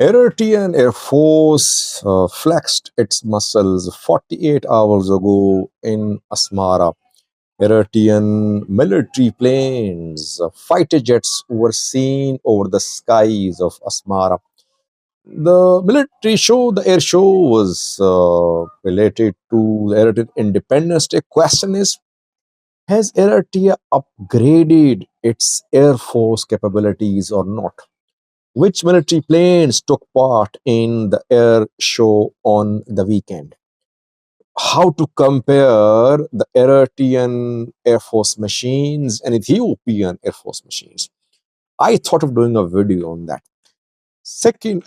Eritrean Airforce flexed its muscles 48 hours ago in Asmara. Eritrean military planes, fighter jets were seen over the skies of Asmara. The military show, the air show, was related to the Eritrean Independence Day. Question is, has Eritrea upgraded its air force capabilities or not? Which military planes took part in the air show on the weekend? How to compare the Eritrean Air Force machines and Ethiopian Air Force machines? I thought of doing a video on that. Second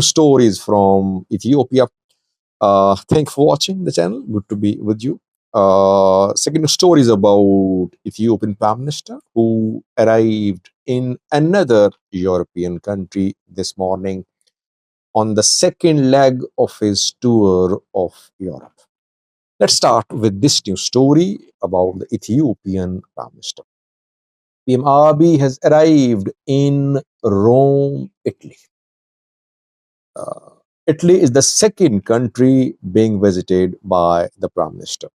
story is from Ethiopia. Thanks for watching the channel. Good to be with you. Second story is about Ethiopian Prime Minister who arrived in another European country this morning on the second leg of his tour of Europe. Let's start with this new story about the Ethiopian Prime Minister. PM Abiy has arrived in Rome, Italy. Uh, Italy is the second country being visited by the Prime Minister.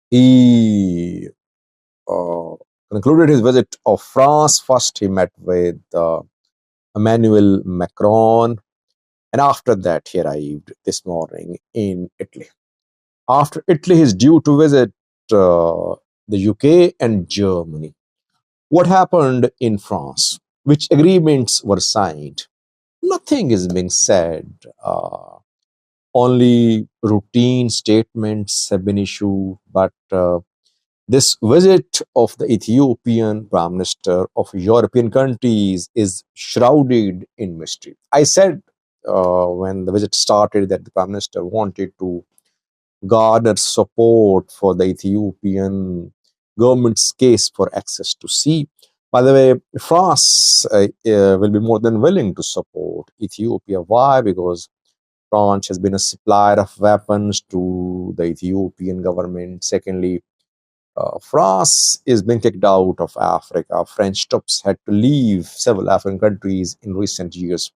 He uh, concluded his visit of France. First, he met with Emmanuel Macron, and after that, he arrived this morning in Italy. After Italy, he is due to visit the UK and Germany. What happened in France? Which agreements were signed? Nothing is being said. Only routine statements have been issued, but this visit of the Ethiopian Prime Minister of European countries is shrouded in mystery. I said when the visit started that the Prime Minister wanted to garner support for the Ethiopian government's case for access to sea. By the way, France will be more than willing to support Ethiopia. Why? Because France has been a supplier of weapons to the Ethiopian government. Secondly, France is being kicked out of Africa. French troops had to leave several African countries in recent years.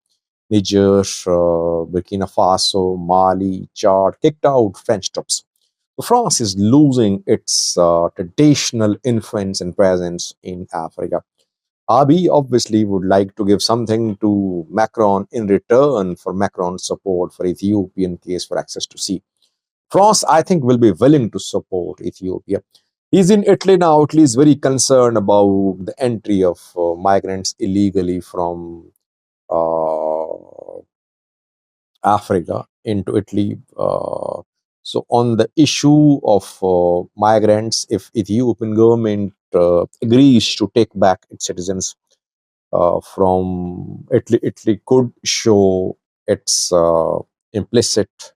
Niger, Burkina Faso, Mali, Chad, kicked out French troops. France is losing its traditional influence and presence in Africa. Abiy obviously would like to give something to Macron in return for Macron's support for Ethiopian case for access to sea. France, I think, will be willing to support Ethiopia. He's in Italy now. Italy is very concerned about the entry of migrants illegally from uh, Africa into Italy. So on the issue of migrants, if Ethiopian government agrees to take back its citizens from Italy, Italy could show its implicit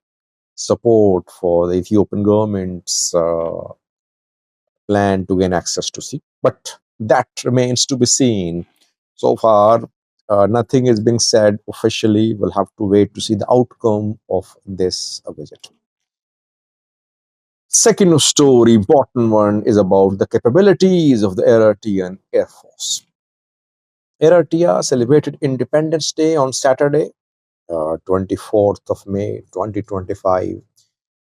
support for the Ethiopian government's plan to gain access to sea. But that remains to be seen. So far, nothing is being said officially. We'll have to wait to see the outcome of this visit. Second story, important one, is about the capabilities of the Eritrean Air Force. Eritrea celebrated Independence Day on Saturday, 24th of May 2025.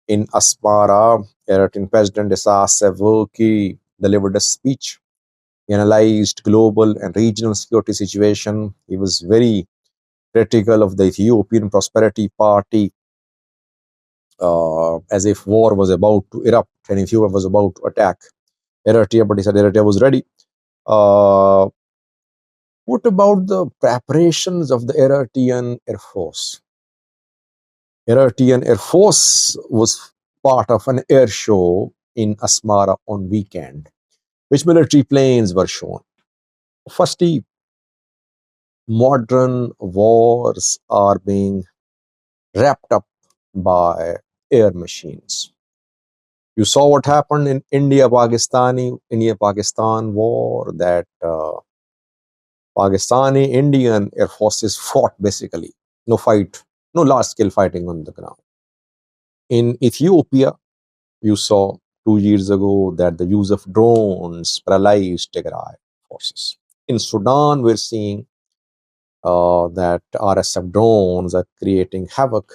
In Asmara, Eritrean President Isaias Afwerki delivered a speech. He analyzed global and regional security situation. He was very critical of the Ethiopian Prosperity Party, as if war was about to erupt and Ethiopia was about to attack Eritrea, but he said Eritrea was ready. What about the preparations of the Eritrean Air Force? Eritrean Air Force was part of an air show in Asmara on weekend. Which military planes were shown? Firstly, modern wars are being wrapped up by air machines. You saw what happened in India-Pakistan war, that Pakistani Indian air forces fought basically. No fight, no large-scale fighting on the ground. In Ethiopia, you saw 2 years ago that the use of drones paralyzed Tigray forces. In Sudan, we're seeing that RSF drones are creating havoc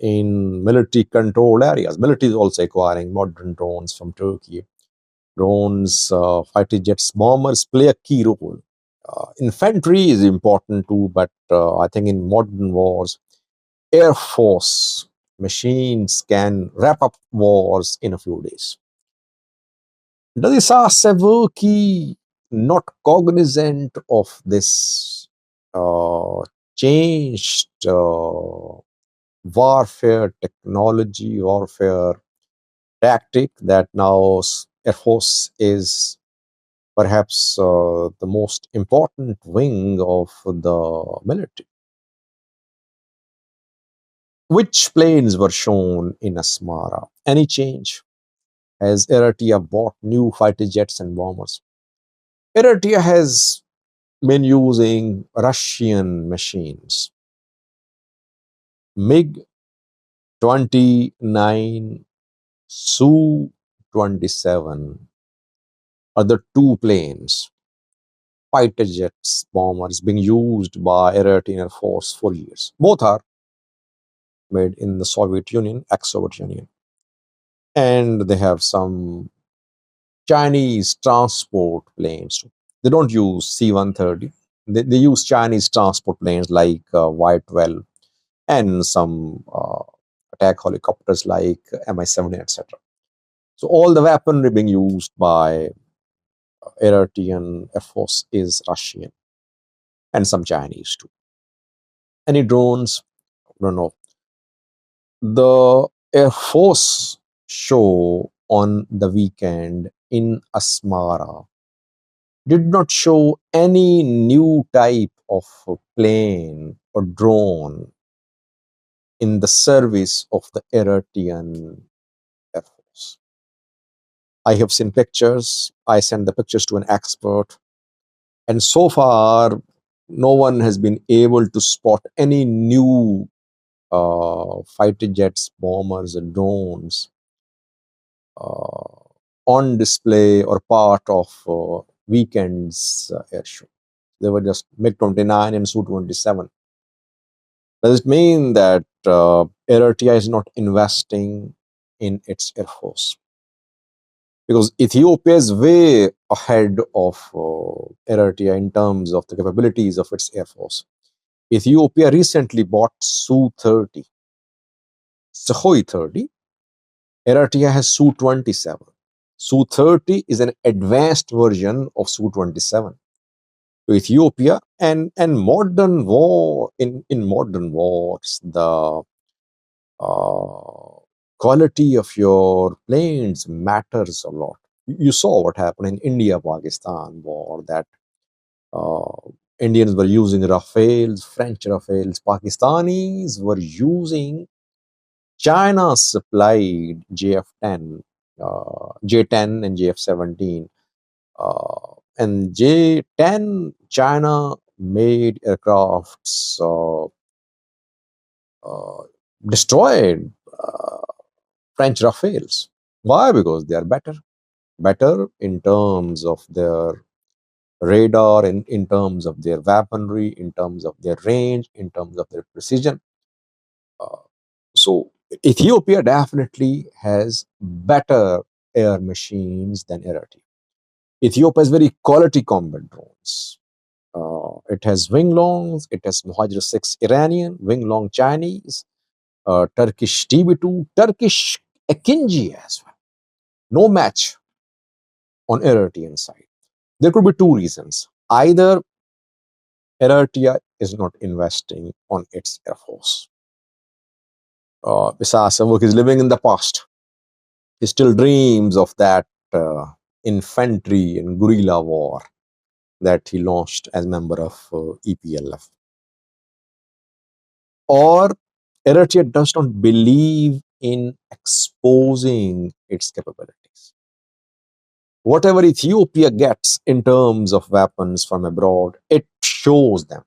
in military controlled areas. Military is also acquiring modern drones from Turkey. Drones, fighter jets, bombers play a key role. Infantry is important too, but I think in modern wars, Air Force machines can wrap up wars in a few days. Dadisa Severki not cognizant of this changed warfare technology, warfare tactic that now Air Force is perhaps the most important wing of the military. Which planes were shown in Asmara? Any change? Has Eritrea bought new fighter jets and bombers? Eritrea has been using Russian machines. MiG 29, Su 27 are the two planes, fighter jets, bombers being used by Eritrean Airforce for years. Both are made in the Soviet Union, ex-Soviet Union. And they have some Chinese transport planes. They don't use C-130. They use Chinese transport planes like Y-12 and some attack helicopters like Mi-17, etc. So all the weaponry being used by Eritrean Air Force is Russian and some Chinese too. Any drones? No, no. The Air Force show on the weekend in Asmara did not show any new type of plane or drone in the service of the Eritrean Air Force. I have seen pictures. I sent the pictures to an expert. And so far, no one has been able to spot any new fighter jets, bombers, and drones uh, on display or part of weekend's air show. They were just MiG-29 and Su-27. Does it mean that Eritrea is not investing in its air force? Because Ethiopia is way ahead of Eritrea in terms of the capabilities of its air force. Ethiopia recently bought Su-30, Sukhoi 30. Eritrea has Su-27. Su-30 is an advanced version of Su-27. To Ethiopia and modern war in modern wars, the quality of your planes matters a lot. You saw what happened in India-Pakistan war, that Indians were using Rafales, French Rafales. Pakistanis were using China supplied JF-10, J-10 and JF-17. And J-10, China made aircrafts destroyed French Rafales. Why? Because they are better in terms of their radar, in terms of their weaponry, in terms of their range, in terms of their precision. So Ethiopia definitely has better air machines than Eritrea. Ethiopia has very quality combat drones. It has Wing Longs, it has Muhajir 6 Iranian, Wing Long Chinese, Turkish TB2, Turkish Akinji as well. No match on Eritrean side. There could be two reasons. Either Eritrea is not investing on its air force. Isaias Afwerki is living in the past. He still dreams of that infantry and guerrilla war that he launched as member of EPLF. Or Eritrea does not believe in exposing its capabilities. Whatever Ethiopia gets in terms of weapons from abroad, it shows them.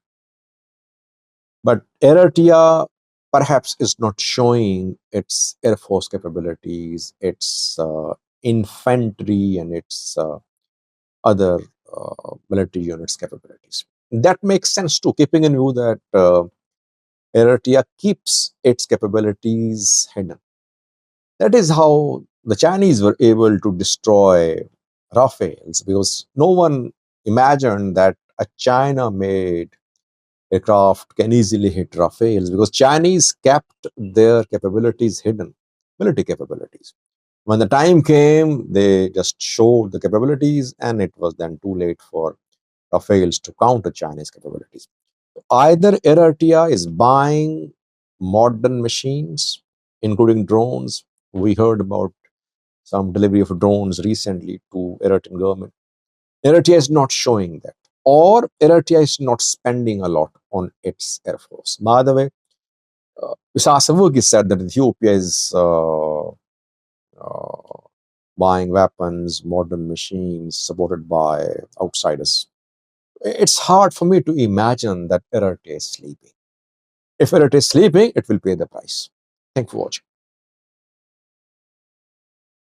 But Eritrea perhaps is not showing its air force capabilities, its infantry and its other military units capabilities. that makes sense too, keeping in view that Eritrea keeps its capabilities hidden. That is how the Chinese were able to destroy Rafales, because no one imagined that a China-made aircraft can easily hit Rafales, because Chinese kept their capabilities hidden, military capabilities. When the time came, they just showed the capabilities, and it was then too late for Rafales to counter Chinese capabilities. Either Eritrea is buying modern machines, including drones. We heard about some delivery of drones recently to Eritrean government. Eritrea is not showing that, or Eritrea is not spending a lot on its air force. By the way, Sasavugi said that Ethiopia is buying weapons, modern machines, supported by outsiders. It's hard for me to imagine that Eritrea is sleeping. If Eritrea is sleeping, it will pay the price. Thank you for watching.